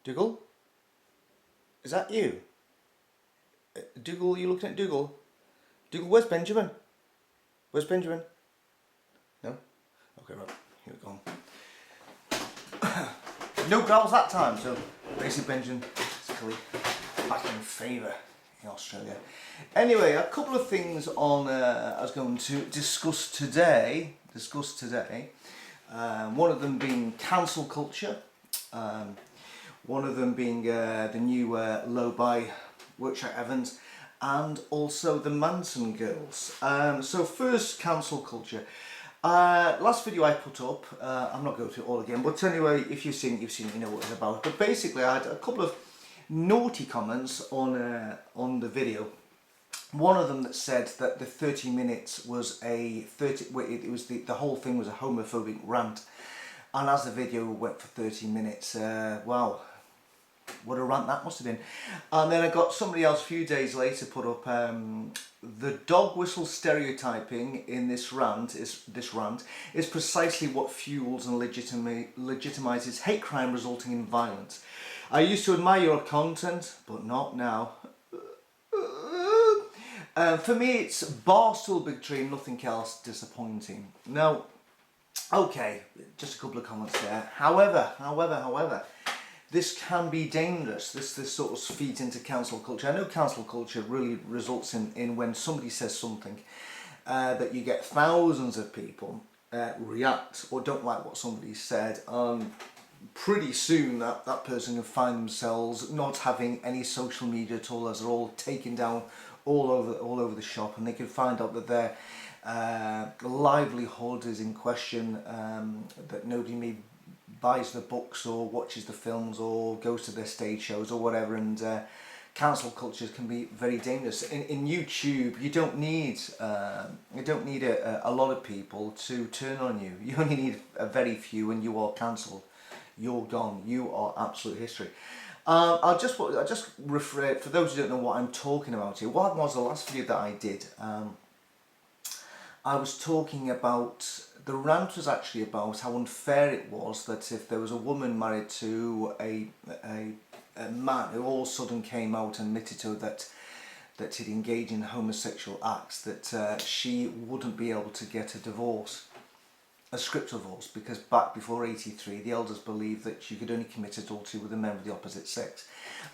Dougal? Is that you? Dougal, you looking at Dougal? Dougal, where's Benjamin? Where's Benjamin? No? Okay, right, here we go. No growls that time, so basically Benjamin is clearly back in favour in Australia. Anyway, a couple of things on I was going to discuss today. One of them being cancel culture. One of them being the new low by Lloyd Evans, and also the Manson Girls. So first, cancel culture. Last video I put up, I'm not going to it all again, but anyway, if you've seen it, you know what it's about. But basically, I had a couple of naughty comments on the video. One of them that said that the 30 minutes was the whole thing was a homophobic rant, and as the video went for 30 minutes, wow, what a rant that must have been. And then I got somebody else a few days later put up the dog whistle stereotyping in this rant is precisely what fuels and legitimizes hate crime resulting in violence. I used to admire your content, but not now. For me, it's barstool bigotry and nothing else disappointing. Now, okay, just a couple of comments there. However, this can be dangerous. This sort of feeds into cancel culture. I know cancel culture really results in when somebody says something that you get thousands of people react or don't like what somebody said. Pretty soon that person can find themselves not having any social media at all, as they're all taken down all over the shop, and they can find out that their livelihood is in question, that nobody may buys the books or watches the films or goes to their stage shows or whatever, and cancel cultures can be very dangerous. In YouTube, you don't need a lot of people to turn on you. You only need a very few, and you are cancelled. You're gone. You are absolute history. I'll just refer, for those who don't know what I'm talking about here. What was the last video that I did? I was talking about, the rant was actually about how unfair it was that if there was a woman married to a man who all of a sudden came out and admitted to her that he'd engaged in homosexual acts, that she wouldn't be able to get a divorce, a script divorce, because back before 83 the elders believed that you could only commit adultery with a member of the opposite sex.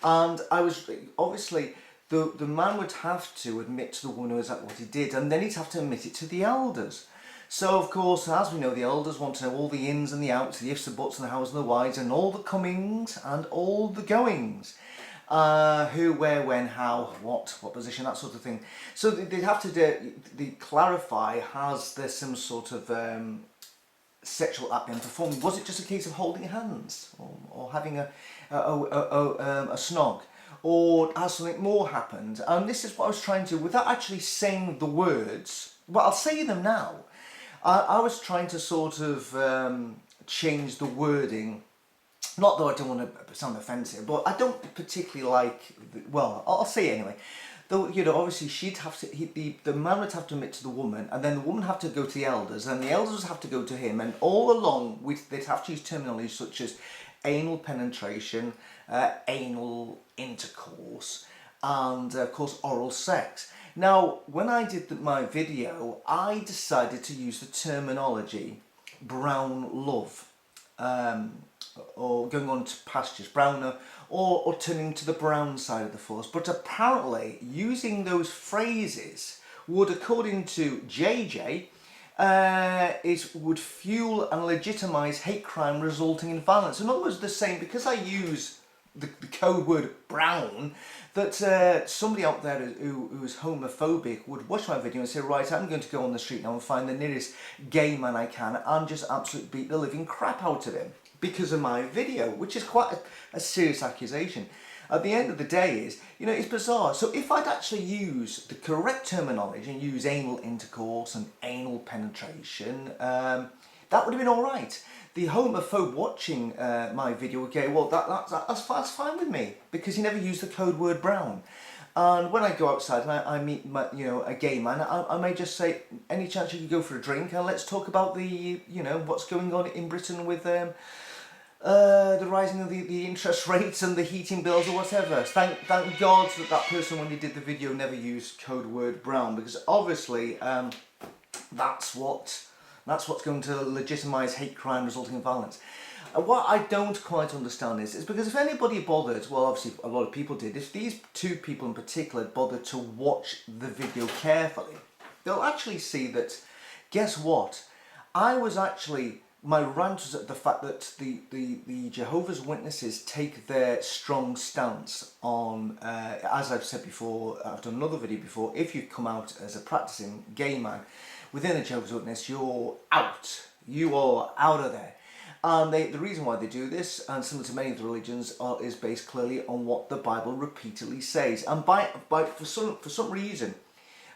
And I was obviously, the man would have to admit to the woman exactly what he did, and then he'd have to admit it to the elders. So of course, as we know, the elders want to know all the ins and the outs, the ifs, the buts, and the hows and the whys, and all the comings and all the goings. Who, where, when, how, what position, that sort of thing. So they'd have to clarify, has there some sort of sexual act being performed? Was it just a case of holding hands or having a snog? Or has something more happened? And this is what I was trying to, without actually saying the words, but I'll say them now. I was trying to sort of change the wording. Not that I don't want to sound offensive, but I don't particularly like, well, I'll say it anyway. Though, you know, obviously she'd have to, the man would have to admit to the woman, and then the woman would have to go to the elders, and the elders would have to go to him, and all along they'd have to use terminology such as anal penetration, anal intercourse, and of course oral sex. Now, when I did my video, I decided to use the terminology brown love, or going on to pastures, browner, or turning to the brown side of the force. But apparently, using those phrases would, according to JJ, would fuel and legitimise hate crime resulting in violence. In other words, they're saying, because I use the code word brown, that somebody out there who's homophobic would watch my video and say, right, I'm going to go on the street now and find the nearest gay man I can and just absolutely beat the living crap out of him because of my video, which is quite a serious accusation. At the end of the day is, you know, it's bizarre. So if I'd actually use the correct terminology and use anal intercourse and anal penetration, that would have been all right. The homophobe watching my video would go, well, that's fine with me, because he never used the code word brown. And when I go outside and I meet a gay man, I may just say, any chance you could go for a drink and let's talk about the, what's going on in Britain with the rising of the interest rates and the heating bills or whatever. Thank God that that person, when they did the video, never used code word brown, because obviously that's what's going to legitimise hate crime resulting in violence. What I don't quite understand is because if anybody bothered, well, obviously a lot of people did, if these two people in particular bothered to watch the video carefully, they'll actually see that, guess what? My rant was at the fact that the Jehovah's Witnesses take their strong stance on, as I've said before, I've done another video before, if you come out as a practicing gay man within a Jehovah's Witness, you're out. You are out of there. And the reason why they do this, and similar to many of the religions, is based clearly on what the Bible repeatedly says. And for some reason,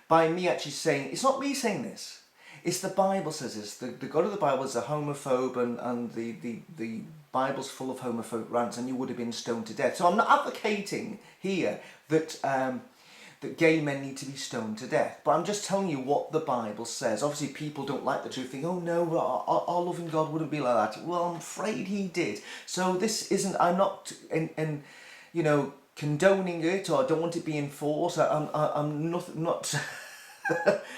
by me actually saying, it's not me saying this, it's the Bible says this. The God of the Bible is a homophobe, and the Bible's full of homophobic rants, and you would have been stoned to death. So I'm not advocating here that that gay men need to be stoned to death, but I'm just telling you what the Bible says. Obviously people don't like the truth, think, oh no, our loving God wouldn't be like that. Well, I'm afraid he did. So this isn't, I'm not condoning it, or I don't want it being enforced. I'm not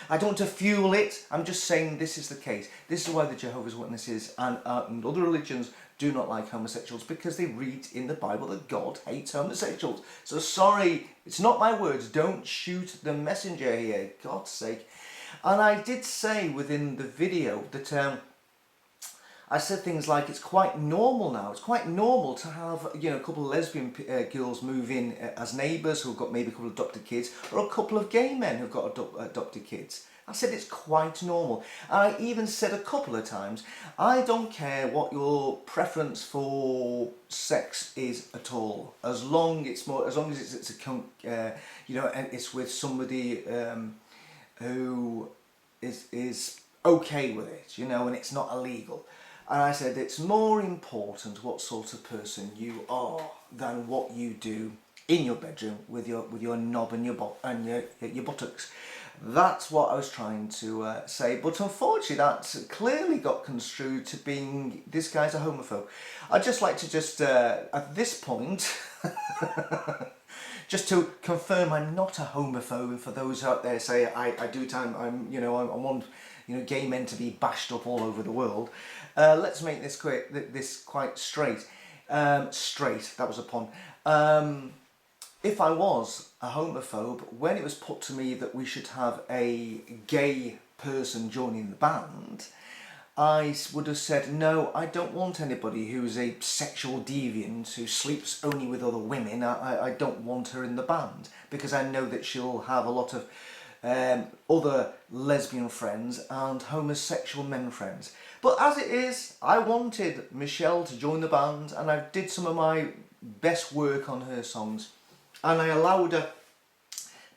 I don't want to fuel it. I'm just saying this is the case. This is why the Jehovah's Witnesses and other religions do not like homosexuals, because they read in the Bible that God hates homosexuals. So sorry, it's not my words. Don't shoot the messenger here, God's sake. And I did say within the video that I said things like, it's quite normal now. It's quite normal to have a couple of lesbian girls move in as neighbours who've got maybe a couple of adopted kids, or a couple of gay men who've got adopted kids. I said it's quite normal. And I even said a couple of times, I don't care what your preference for sex is at all, as long as it's with somebody who is okay with it, and it's not illegal. And I said it's more important what sort of person you are than what you do in your bedroom with your knob and your buttocks. That's what I was trying to say, but unfortunately that's clearly got construed to being, this guy's a homophobe. I'd just like to at this point, just to confirm I'm not a homophobe, and for those out there say I want gay men to be bashed up all over the world. Let's make this quite straight. Straight, that was a pun. If I was a homophobe, when it was put to me that we should have a gay person joining the band, I would have said, no, I don't want anybody who's a sexual deviant who sleeps only with other women. I don't want her in the band, because I know that she'll have a lot of other lesbian friends and homosexual men friends. But as it is, I wanted Michelle to join the band, and I did some of my best work on her songs, and I allowed her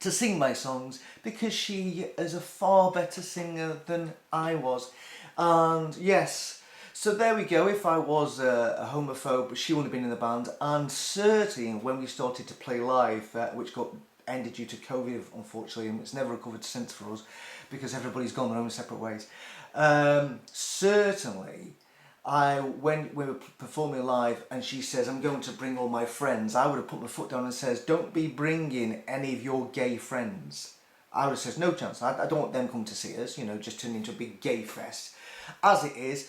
to sing my songs because she is a far better singer than I was. And yes, so there we go. If I was a homophobe, she wouldn't have been in the band. And certainly when we started to play live, which got ended due to COVID, unfortunately, and it's never recovered since for us because everybody's gone their own separate ways. Certainly, when we were performing live and she says, I'm going to bring all my friends, I would have put my foot down and says, don't be bringing any of your gay friends. I would have said, no chance, I don't want them come to see us, just turn into a big gay fest. As it is,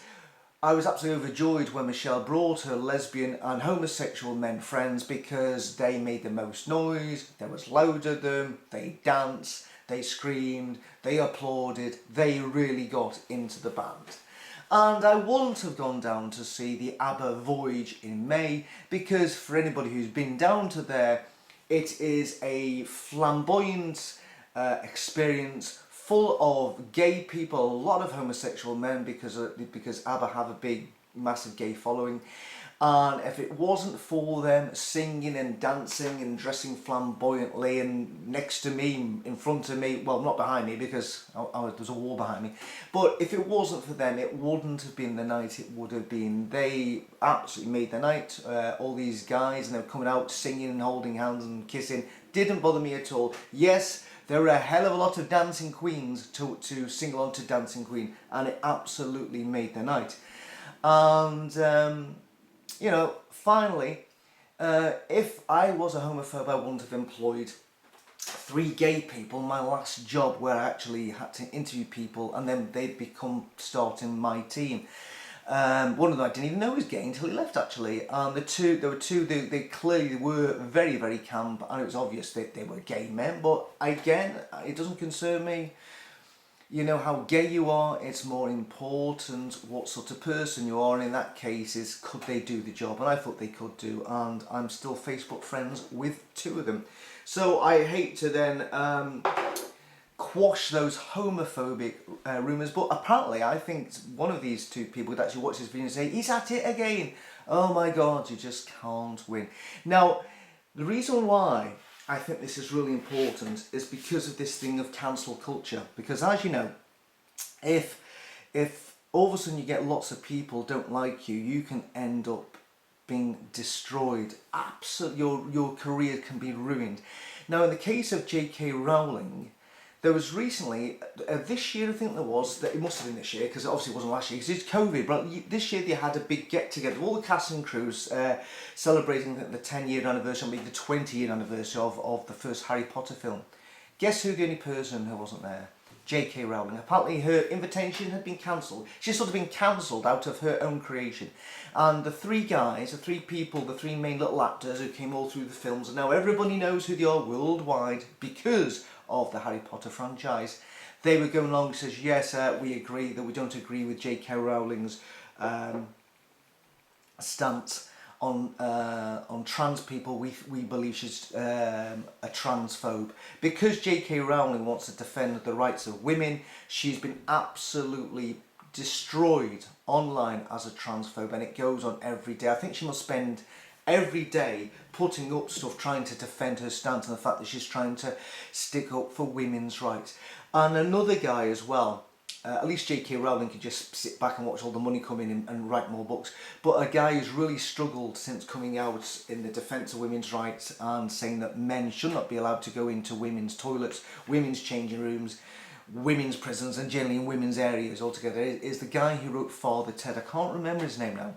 I was absolutely overjoyed when Michelle brought her lesbian and homosexual men friends, because they made the most noise, there was loads of them, they danced, they screamed, they applauded, they really got into the band. And I wouldn't have gone down to see the ABBA Voyage in May, because for anybody who's been down to there, it is a flamboyant experience full of gay people, a lot of homosexual men, because ABBA have a big, massive gay following. And if it wasn't for them singing and dancing and dressing flamboyantly and next to me, in front of me, well, not behind me because there's a wall behind me, but if it wasn't for them, it wouldn't have been the night it would have been. They absolutely made the night. All these guys, and they were coming out singing and holding hands and kissing. Didn't bother me at all. Yes, there were a hell of a lot of dancing queens to sing along to Dancing Queen, and it absolutely made the night. And you know, finally, if I was a homophobe, I wouldn't have employed 3 gay people. My last job, where I actually had to interview people and then they'd become starting my team. One of them I didn't even know was gay until he left, actually. And there were two, they clearly were very, very camp, and it was obvious that they were gay men. But again, it doesn't concern me. You know how gay you are, it's more important what sort of person you are, and in that case is could they do the job, and I thought they could do, and I'm still Facebook friends with 2 of them. So I hate to then quash those homophobic rumours, but apparently I think one of these 2 people would actually watch this video and say, he's at it again. Oh my God, you just can't win. Now, the reason why I think this is really important is because of this thing of cancel culture. Because as you know, if all of a sudden you get lots of people don't like you, you can end up being destroyed. Absolutely, your career can be ruined. Now, in the case of J.K. Rowling, there was recently, this year I think there was, it must have been this year because it obviously wasn't last year because it's COVID, but this year they had a big get together of all the cast and crews celebrating the 10-year anniversary, maybe the 20-year anniversary of the first Harry Potter film. Guess who the only person who wasn't there? J.K. Rowling. Apparently her invitation had been cancelled. She's sort of been cancelled out of her own creation. And the 3 guys, the 3 people, the 3 main little actors who came all through the films, and now everybody knows who they are worldwide because of the Harry Potter franchise. They were going along and says, yes, we agree that we don't agree with J.K. Rowling's stance on trans people. We believe she's a transphobe. Because J.K. Rowling wants to defend the rights of women, she's been absolutely destroyed online as a transphobe, and it goes on every day. I think she must spend every day putting up stuff trying to defend her stance and the fact that she's trying to stick up for women's rights. And another guy as well, at least J.K. Rowling can just sit back and watch all the money come in and write more books, but a guy who's really struggled since coming out in the defence of women's rights and saying that men should not be allowed to go into women's toilets, women's changing rooms, women's prisons, and generally in women's areas altogether, is the guy who wrote Father Ted. I can't remember his name now,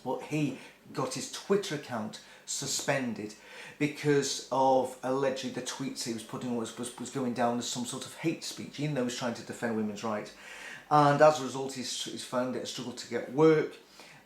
but he got his Twitter account suspended because of allegedly the tweets he was putting was going down as some sort of hate speech, even though he was trying to defend women's rights. And as a result, he's found it a struggle to get work.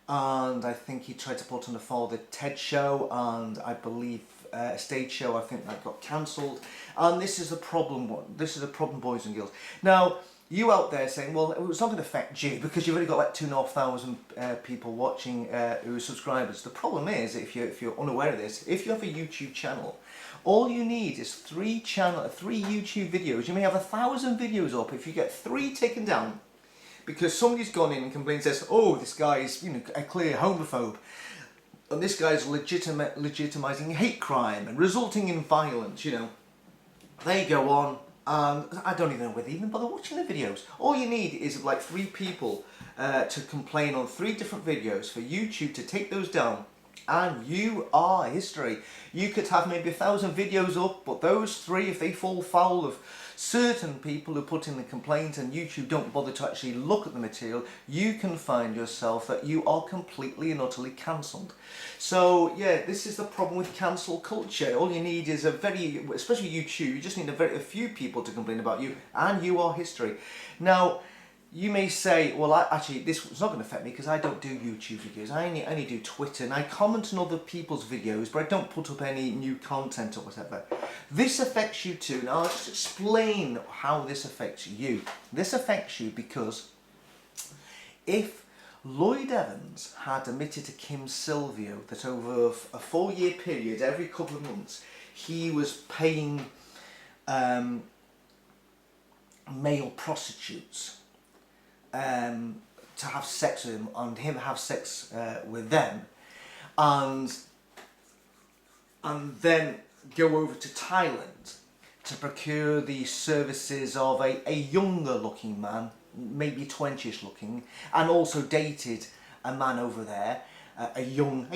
And I think he tried to put on a Father Ted show, and I believe a stage show, I think that got cancelled. And this is the problem. This is the problem, boys and girls. Now, you out there saying, well, it's not going to affect you because you've only got like 2,500 people watching who are subscribers. The problem is, if you're unaware of this, if you have a YouTube channel, all you need is 3 YouTube videos. You may have 1,000 videos up. If you get 3 taken down because somebody's gone in and complained, says, oh, this guy is a clear homophobe, and this guy's legitimising hate crime and resulting in violence, they go on. And I don't even know whether they even bother watching the videos. All you need is like 3 people to complain on 3 different videos for YouTube to take those down, and you are history. You could have maybe 1,000 videos up, but those 3, if they fall foul of certain people who put in the complaint and YouTube don't bother to actually look at the material, you can find yourself that you are completely and utterly cancelled. So yeah, this is the problem with cancel culture. All you need is especially YouTube, you just need a few people to complain about you, and you are history. Now, you may say, well, actually, this is not going to affect me because I don't do YouTube videos. I only do Twitter, and I comment on other people's videos, but I don't put up any new content or whatever. This affects you too. Now, I'll just explain how this affects you. This affects you because if Lloyd Evans had admitted to Kim Silvio that over a 4-year period, every couple of months, he was paying male prostitutes to have sex with him, and him have sex with them, and then go over to Thailand to procure the services of a younger looking man, maybe 20ish looking, and also dated a man over there, a young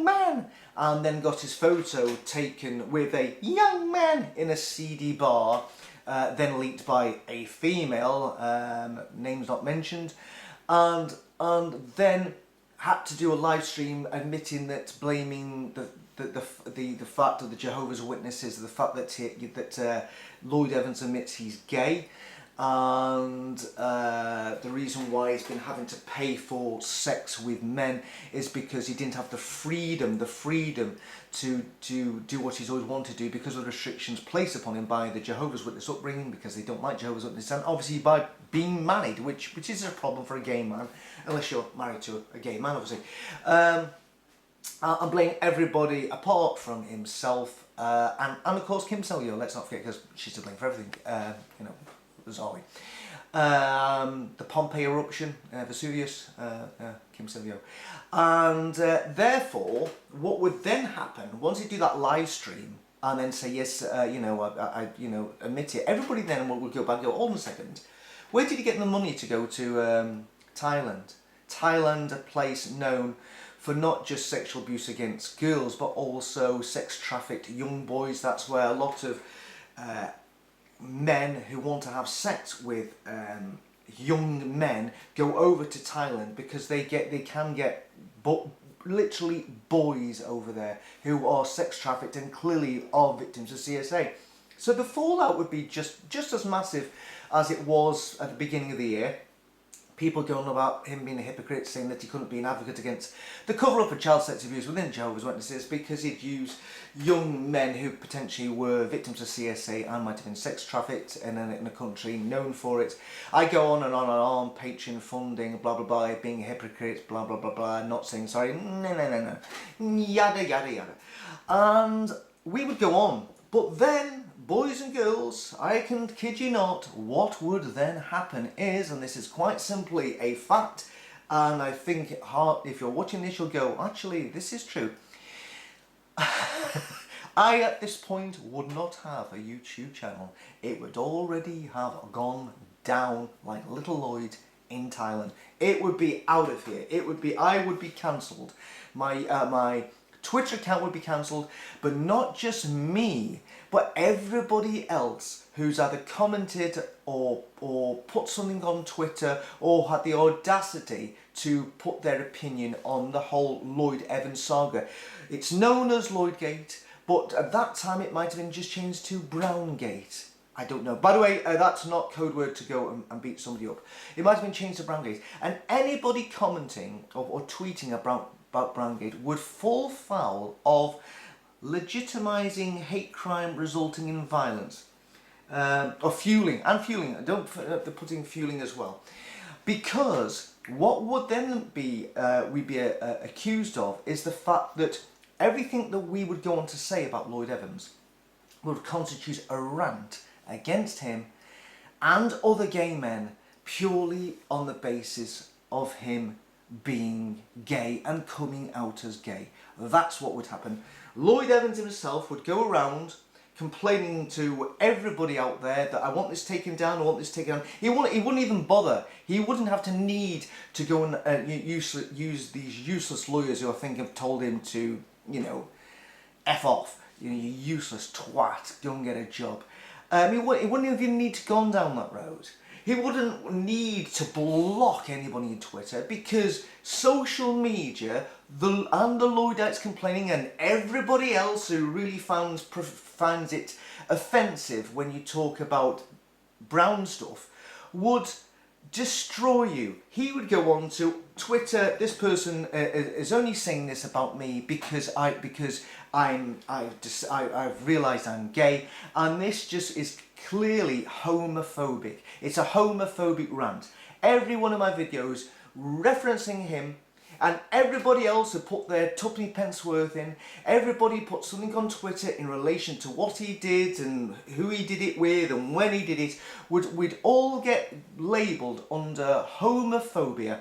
man, and then got his photo taken with a young man in a seedy bar, then leaked by a female, names not mentioned, and then had to do a live stream admitting that, blaming the fact of the Jehovah's Witnesses, the fact that Lloyd Evans admits he's gay, and the reason why he's been having to pay for sex with men is because he didn't have the freedom to do what he's always wanted to do because of the restrictions placed upon him by the Jehovah's Witness upbringing, because they don't like Jehovah's Witnesses, and obviously by being married, which is a problem for a gay man, unless you're married to a gay man, obviously. I'm blaming everybody apart from himself, and of course Kim Selyo, let's not forget, because she's to blame for everything, you know, bizarrely. The Pompeii eruption, Vesuvius, Kim Selyo. And therefore, what would then happen, once you do that live stream, and then say, yes, you know, I admit it, everybody then would go back and go, hold on a second, where did he get the money to go to Thailand? Thailand, a place known for not just sexual abuse against girls, but also sex trafficked young boys. That's where a lot of men who want to have sex with young men go over to Thailand, because they can get literally boys over there who are sex trafficked and clearly are victims of CSA. So the fallout would be just as massive as it was at the beginning of the year. People going about him being a hypocrite, saying that he couldn't be an advocate against the cover-up of child sex abuse within Jehovah's Witnesses because he'd used young men who potentially were victims of CSA and might have been sex trafficked in a country known for it. I go on and on and on, Patron funding, blah blah blah, being a hypocrite, blah blah blah blah, not saying sorry, no, yada yada yada. And we would go on, but then, boys and girls, I can kid you not, what would then happen is, and this is quite simply a fact, and I think if you're watching this you'll go, actually this is true. I at this point would not have a YouTube channel. It would already have gone down like little Lloyd in Thailand. It would be out of here. I would be cancelled. My Twitter account would be cancelled, but not just me, but everybody else who's either commented or put something on Twitter or had the audacity to put their opinion on the whole Lloyd Evans saga. It's known as Lloydgate, but at that time it might have been just changed to Browngate. I don't know. By the way, that's not code word to go and beat somebody up. It might have been changed to Browngate. And anybody commenting or tweeting about Browngate would fall foul of legitimising hate crime resulting in violence, or fueling, don't put in fueling as well, because what would then be we'd be accused of is the fact that everything that we would go on to say about Lloyd Evans would constitute a rant against him and other gay men purely on the basis of him being gay and coming out as gay. That's what would happen. Lloyd Evans himself would go around complaining to everybody out there that I want this taken down, I want this taken down. He wouldn't even bother. He wouldn't have to need to go and use these useless lawyers who I think have told him to, you know, F off. You know, you useless twat, go and get a job. He wouldn't even need to go down that road. He wouldn't need to block anybody on Twitter, because social media and the Lloydites complaining and everybody else who really finds it offensive when you talk about brown stuff would destroy you. He would go on to Twitter, this person is only saying this about me because I've realised I'm gay, and this just is clearly homophobic. It's a homophobic rant. Every one of my videos referencing him, and everybody else who put their tuppenny pence worth in, everybody put something on Twitter in relation to what he did and who he did it with and when he did it, would all get labelled under homophobia,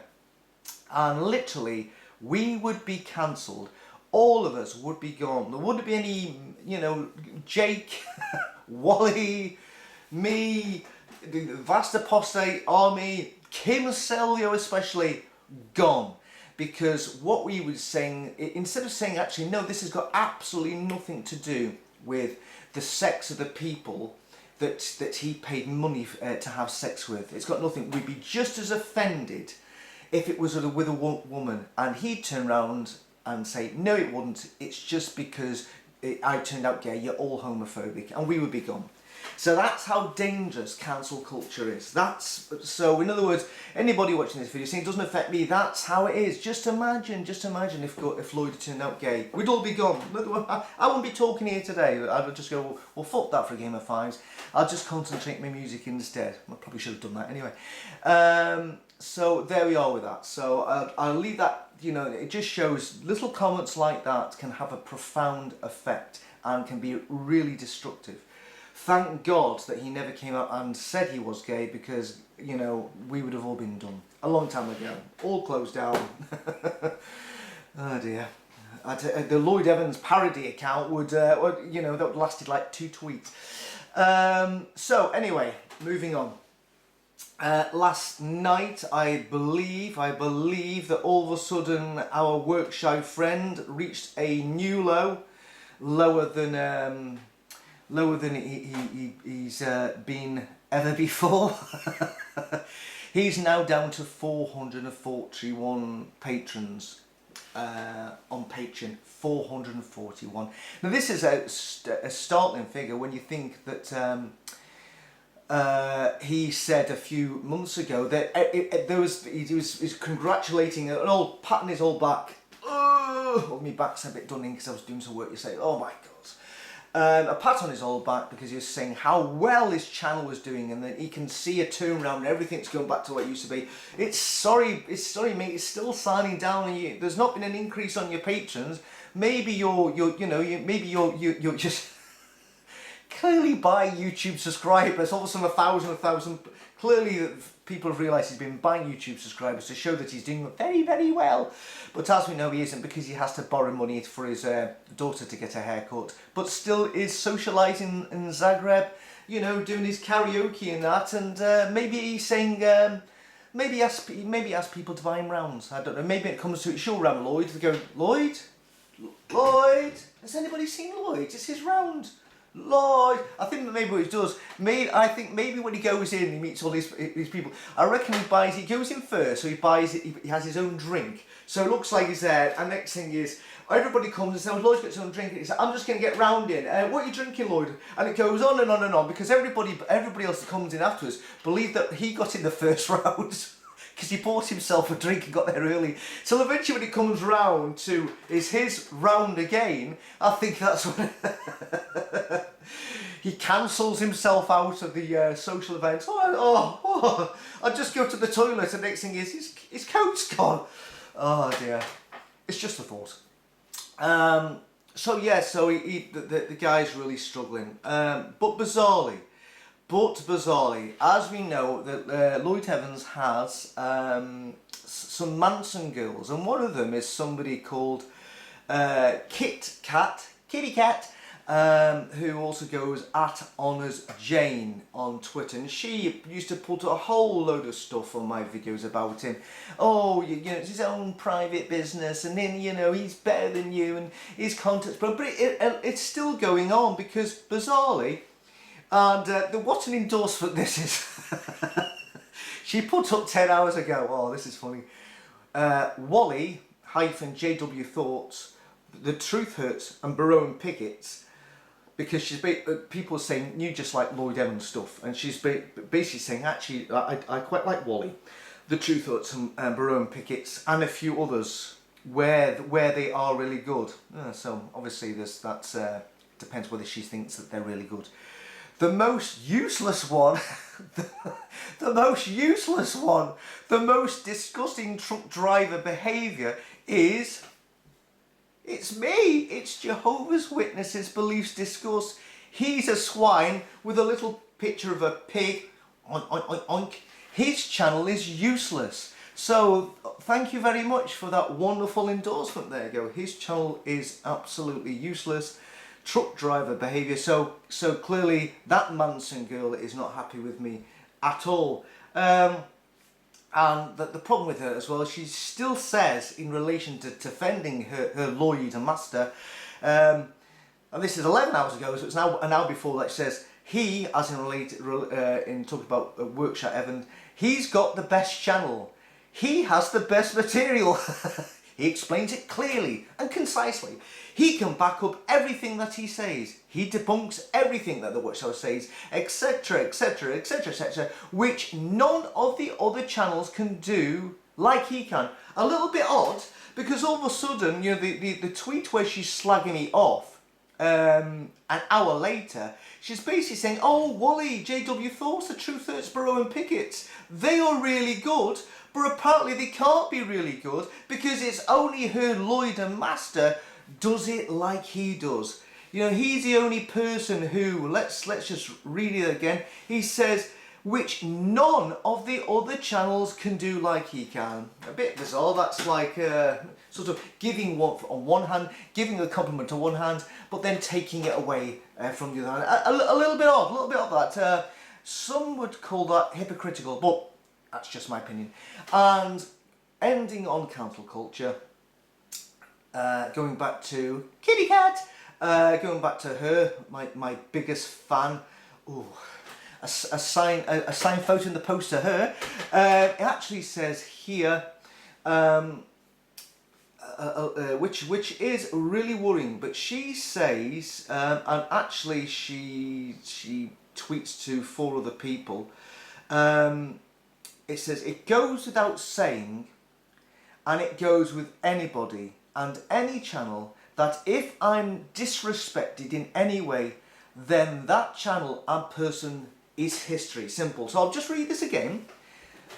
and literally we would be cancelled. All of us would be gone. There wouldn't be any, you know, Jake, Wally, me, the vast apostate army, Kim Selyo especially, gone. Because what we were saying, instead of saying actually no, this has got absolutely nothing to do with the sex of the people that he paid money to have sex with. It's got nothing. We'd be just as offended if it was with a woman, and he'd turn around and say, no it wouldn't, it's just because I turned out gay, you're all homophobic, and we would be gone. So that's how dangerous cancel culture is. So in other words, anybody watching this video saying it doesn't affect me, that's how it is. Just imagine if Lloyd had turned out gay. We'd all be gone. I wouldn't be talking here today. I would just go, well fuck that for a game of fives. I'll just concentrate my music instead. I probably should have done that anyway. So there we are with that. So I'll leave that, you know, it just shows little comments like that can have a profound effect and can be really destructive. Thank God that he never came out and said he was gay, because, you know, we would have all been done a long time ago. All closed down. Oh dear. The Lloyd Evans parody account would, you know, that lasted like 2 tweets. So anyway, moving on. Last night, I believe that all of a sudden our work-shy friend reached a new lower than he's been ever before. He's now down to 441 patrons on Patreon. 441. Now this is a startling figure when you think that he said a few months ago that he was congratulating an old patting his old back. Oh, my back's a bit done in because I was doing some work. You say, oh my God. A pat on his old back because he was saying how well his channel was doing, and that he can see a turnaround and everything's going back to what it used to be. It's sorry mate, it's still signing down on you. There's not been an increase on your patrons. Maybe you're just clearly by YouTube subscribers. All of a sudden 1,000. Clearly people have realised he's been buying YouTube subscribers to show that he's doing very, very well. But as we know, he isn't, because he has to borrow money for his daughter to get a haircut. But still is socialising in Zagreb, you know, doing his karaoke and that. And maybe he's saying, maybe ask people to buy him rounds. I don't know. Maybe it comes to it. Show around Lloyd. They go, Lloyd, has anybody seen Lloyd? It's his round. Lloyd, I think that maybe what he does, I think maybe when he goes in, he meets all these people. I reckon he goes in first, so he has his own drink. So it looks like he's there, and next thing is, everybody comes and says, oh, Lloyd's got his own drink, and he says, I'm just going to get round in. What are you drinking, Lloyd? And it goes on and on and on, because everybody else that comes in afterwards believe that he got in the first round. Because he bought himself a drink and got there early. So eventually when it comes round to his round again, I think that's when he cancels himself out of the social event. I just go to the toilet, and next thing is his coat's gone. Oh dear. It's just a thought. So yeah, so the guy's really struggling. But bizarrely, as we know, that Lloyd Evans has some Manson Girls, and one of them is somebody called Kitty Cat, who also goes at Honours Jane on Twitter, and she used to put a whole load of stuff on my videos about him. Oh, you know, it's his own private business, and then, you know, he's better than you, and his content's but it's still going on, because bizarrely. And what an endorsement this is. She put up 10 hours ago, oh this is funny, Wally-JW Thoughts, The Truth Hurts, and Barone Pickett's, because she's people are saying you just like Lloyd Evans stuff, and she's basically saying actually I quite like Wally, The Truth Hurts, and Barone Pickett's, and a few others where they are really good. So obviously that depends whether she thinks that they're really good. The most useless one, the most disgusting truck driver behaviour is, it's me, it's Jehovah's Witnesses Beliefs Discuss. He's a swine with a little picture of a pig, oink, oink, oink. His channel is useless. So thank you very much for that wonderful endorsement. There you go, his channel is absolutely useless. Truck driver behaviour, so clearly that Manson girl is not happy with me at all. And the problem with her as well, she still says in relation to defending her Lloyd master, and this is 11 hours ago, so it's now an hour before that, she says he, as in talking about Workshop Evan, he's got the best channel. He has the best material. He explains it clearly and concisely. He can back up everything that he says. He debunks everything that the Watchtower says, etc, etc, etc, etc, which none of the other channels can do like he can. A little bit odd, because all of a sudden, you know, the tweet where she's slagging me off, an hour later, she's basically saying, oh, Wally, JW Thoughts, the Truth Hurts, Burrow and Pickett's, they are really good, but apparently they can't be really good because it's only her Lloyd and Master does it like he does. You know, he's the only person who, let's just read it again, he says, which none of the other channels can do like he can. A bit bizarre. That's like sort of giving one on one hand, giving a compliment on one hand, but then taking it away from the other hand. A little bit odd that. Some would call that hypocritical, but that's just my opinion. And ending on cancel culture, going back to Kitty Cat, going back to her, my biggest fan. Ooh. A sign photo in the post to her. It actually says here, which is really worrying. But she says, and actually she tweets to 4 other people. It says, it goes without saying, and it goes with anybody and any channel, that if I'm disrespected in any way, then that channel and person is history. Simple. So I'll just read this again.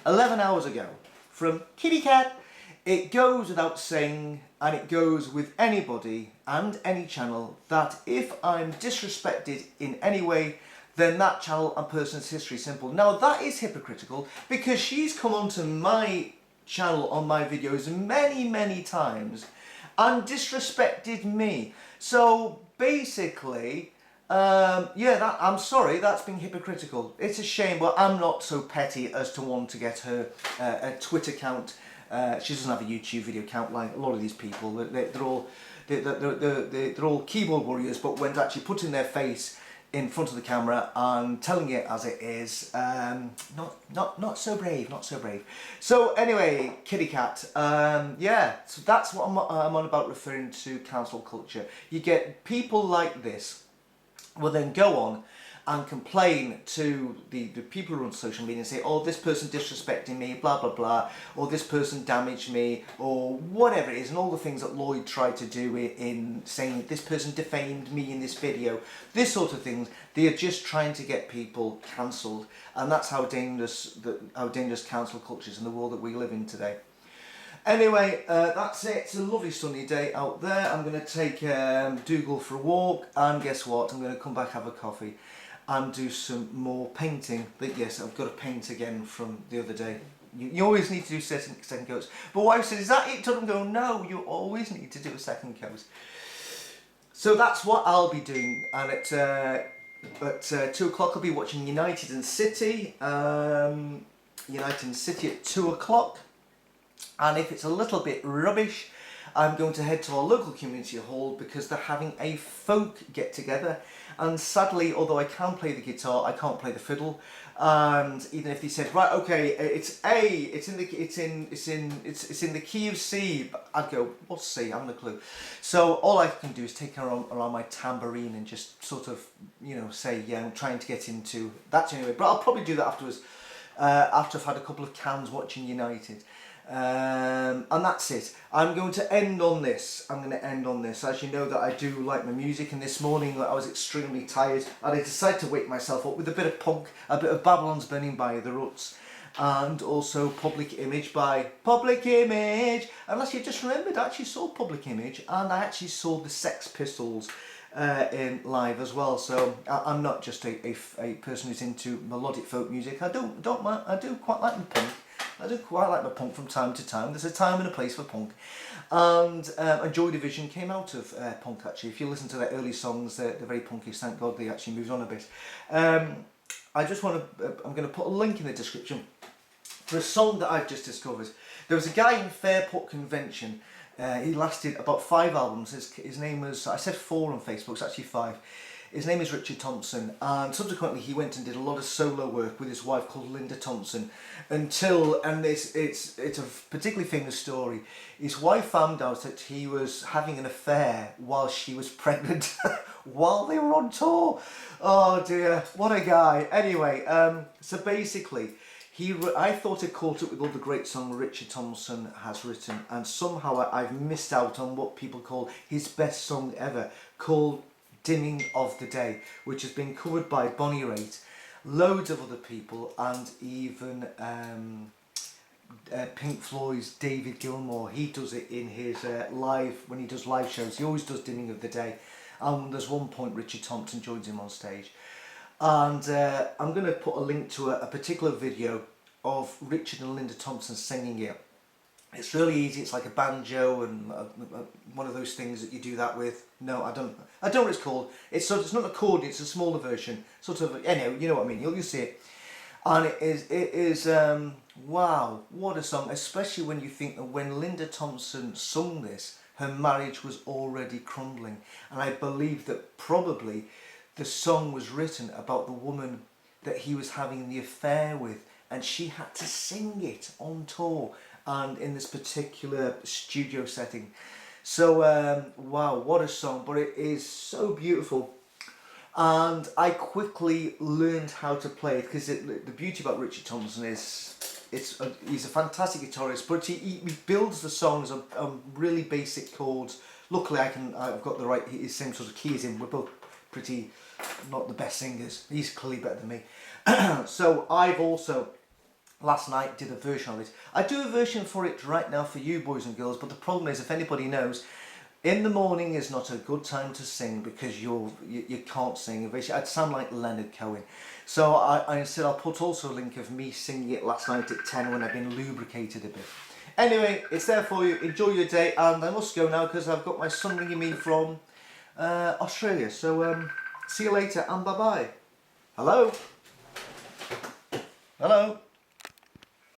11 hours ago from Kitty Cat. It goes without saying, and it goes with anybody and any channel, that if I'm disrespected in any way, then that channel and person's history. Simple. Now that is hypocritical, because she's come onto my channel on my videos many times and disrespected me. So basically, yeah, I'm sorry, that's been hypocritical. It's a shame, but I'm not so petty as to want to get her a Twitter account. She doesn't have a YouTube video account like a lot of these people. They're all keyboard warriors, but when actually putting their face in front of the camera and telling it as it is, not so brave, not so brave. So anyway, Kitty Cat, yeah, so that's what I'm on about, referring to cancel culture. You get people like this will then go on and complain to the people who are on social media and say, oh, this person disrespecting me, blah blah blah, or this person damaged me, or whatever it is, and all the things that Lloyd tried to do in saying this person defamed me in this video, this sort of things. They are just trying to get people cancelled, and that's how dangerous cancel culture is in the world that we live in today. Anyway, that's it. It's a lovely sunny day out there. I'm going to take Dougal for a walk, and guess what? I'm going to come back, have a coffee, and do some more painting. But yes, I've got to paint again from the other day. You always need to do second coats. But wife said, is that it? Doesn't go, no, you always need to do a second coat. So that's what I'll be doing. And at 2 o'clock I'll be watching United and City. United and City at 2 o'clock. And if it's a little bit rubbish, I'm going to head to our local community hall because they're having a folk get together. And sadly, although I can play the guitar, I can't play the fiddle. And even if they said, right, okay, it's in the key of C, but I'd go, what's C? I haven't a clue. So all I can do is take around my tambourine and just sort of, you know, say, yeah, I'm trying to get into that anyway. But I'll probably do that afterwards, after I've had a couple of cans watching United. And that's it. I'm going to end on this. As you know, that I do like my music, and this morning I was extremely tired and I decided to wake myself up with a bit of punk, a bit of Babylon's Burning by The Ruts, and also Public Image by Public Image. And actually I just remembered, I actually saw Public Image, and I actually saw the Sex Pistols in live as well. So I'm not just a person who's into melodic folk music. I do quite like my punk. I do quite like my punk from time to time. There's a time and a place for punk. And Joy Division came out of punk, actually. If you listen to their early songs, they're very punky. Thank God they actually moved on a bit. I just want to, I'm going to put a link in the description for a song that I've just discovered. There was a guy in Fairport Convention. He lasted about 5 albums. His name was, I said 4 on Facebook, it's actually 5. His name is Richard Thompson, and subsequently he went and did a lot of solo work with his wife called Linda Thompson until, and it's a particularly famous story, his wife found out that he was having an affair while she was pregnant while they were on tour. Oh dear, what a guy. Anyway, so basically, I thought I caught up with all the great songs Richard Thompson has written, and somehow I've missed out on what people call his best song ever, called Dimming of the Day, which has been covered by Bonnie Raitt, loads of other people, and even Pink Floyd's David Gilmour. He does it in his when he does live shows. He always does Dimming of the Day, and there's one point Richard Thompson joins him on stage. And I'm going to put a link to a particular video of Richard and Linda Thompson singing it. It's really easy. It's like a banjo and one of those things that you do that with. No, I don't know what it's called. It's not an accordion. It's a smaller version. Sort of. Anyway, you know what I mean. You'll see it. And it is. Wow, what a song! Especially when you think that when Linda Thompson sung this, her marriage was already crumbling, and I believe that probably the song was written about the woman that he was having the affair with, and she had to sing it on tour and in this particular studio setting. So wow, what a song, but it is so beautiful. And I quickly learned how to play it, because the beauty about Richard Thompson is he's a fantastic guitarist, but he builds the songs on really basic chords. Luckily I've got the same sort of keys in. We're both pretty not the best singers. He's clearly better than me. So I've also last night did a version of it. I do a version for it right now for you boys and girls, but the problem is, if anybody knows, in the morning is not a good time to sing because you can't sing. I'd sound like Leonard Cohen. So I said I'll put also a link of me singing it last night at 10 when I've been lubricated a bit. Anyway, it's there for you. Enjoy your day, and I must go now because I've got my son ringing me from Australia. So see you later, and bye bye. Hello? Hello?